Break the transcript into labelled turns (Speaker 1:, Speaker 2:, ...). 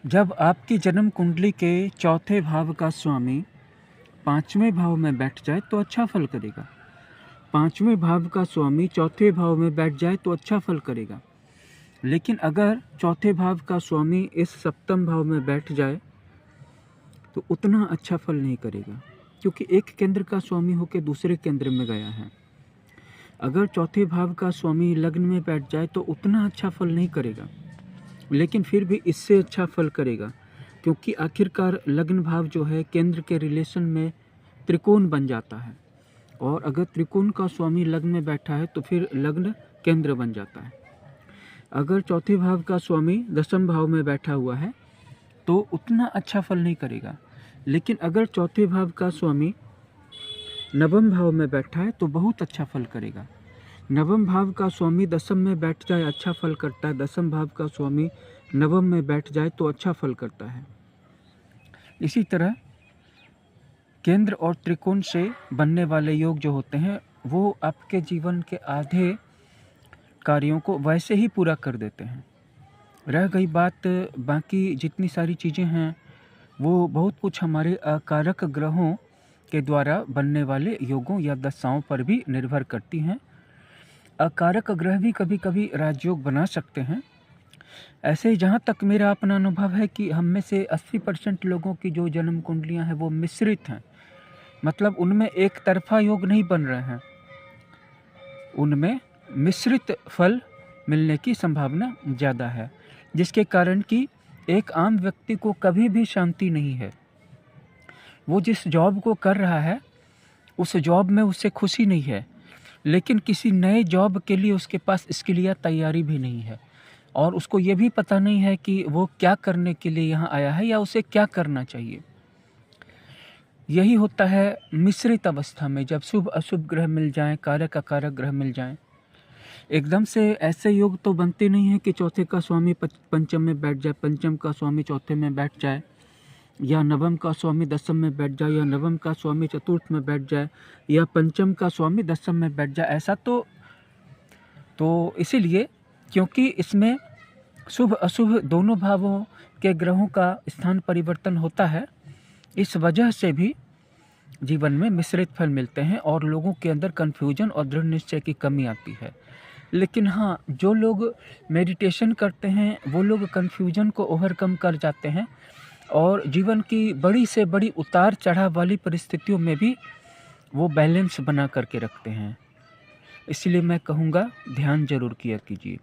Speaker 1: जब आपकी जन्म कुंडली के चौथे भाव का स्वामी पांचवें भाव में बैठ जाए तो अच्छा फल करेगा। पांचवें भाव का स्वामी चौथे भाव में बैठ जाए तो अच्छा फल करेगा। लेकिन अगर चौथे भाव का स्वामी इस सप्तम भाव में बैठ जाए तो उतना अच्छा फल नहीं करेगा, क्योंकि एक केंद्र का स्वामी होकर दूसरे केंद्र में गया है। अगर चौथे भाव का स्वामी लग्न में बैठ जाए तो उतना अच्छा फल नहीं करेगा, लेकिन फिर भी इससे अच्छा फल करेगा, क्योंकि आखिरकार लग्न भाव जो है केंद्र के रिलेशन में त्रिकोण बन जाता है, और अगर त्रिकोण का स्वामी लग्न में बैठा है तो फिर लग्न केंद्र बन जाता है। अगर चौथे भाव का स्वामी दसम भाव में बैठा हुआ है तो उतना अच्छा फल नहीं करेगा, लेकिन अगर चौथे भाव का स्वामी नवम भाव में बैठा है तो बहुत अच्छा फल करेगा। नवम भाव का स्वामी दसम में बैठ जाए अच्छा फल करता है, दसम भाव का स्वामी नवम में बैठ जाए तो अच्छा फल करता है। इसी तरह केंद्र और त्रिकोण से बनने वाले योग जो होते हैं वो आपके जीवन के आधे कार्यों को वैसे ही पूरा कर देते हैं। रह गई बात बाकी जितनी सारी चीज़ें हैं वो बहुत कुछ हमारे अकारक ग्रहों के द्वारा बनने वाले योगों या दशाओं पर भी निर्भर करती हैं। अकारक ग्रह भी कभी कभी राजयोग बना सकते हैं। ऐसे ही जहाँ तक मेरा अपना अनुभव है कि हम में से 80% लोगों की जो जन्म कुंडलियाँ हैं वो मिश्रित हैं, मतलब उनमें एक तरफा योग नहीं बन रहे हैं, उनमें मिश्रित फल मिलने की संभावना ज़्यादा है, जिसके कारण कि एक आम व्यक्ति को कभी भी शांति नहीं है। वो जिस जॉब को कर रहा है उस जॉब में उसे खुशी नहीं है, लेकिन किसी नए जॉब के लिए उसके पास स्किल या तैयारी भी नहीं है, और उसको ये भी पता नहीं है कि वो क्या करने के लिए यहाँ आया है या उसे क्या करना चाहिए। यही होता है मिश्रित अवस्था में, जब शुभ अशुभ ग्रह मिल जाएं, कारक अकारक ग्रह मिल जाएं। एकदम से ऐसे योग तो बनते नहीं हैं कि चौथे का स्वामी पंचम में बैठ जाए, पंचम का स्वामी चौथे में बैठ जाए, या नवम का स्वामी दसम में बैठ जाए, या नवम का स्वामी चतुर्थ में बैठ जाए, या पंचम का स्वामी दसम में बैठ जाए। ऐसा तो इसीलिए क्योंकि इसमें शुभ अशुभ दोनों भावों के ग्रहों का स्थान परिवर्तन होता है, इस वजह से भी जीवन में मिश्रित फल मिलते हैं और लोगों के अंदर कन्फ्यूजन और दृढ़ निश्चय की कमी आती है। लेकिन हाँ, जो लोग मेडिटेशन करते हैं वो लोग कन्फ्यूजन को ओवरकम कर जाते हैं और जीवन की बड़ी से बड़ी उतार चढ़ाव वाली परिस्थितियों में भी वो बैलेंस बना करके रखते हैं। इसलिए मैं कहूँगा ध्यान जरूर किया कीजिए।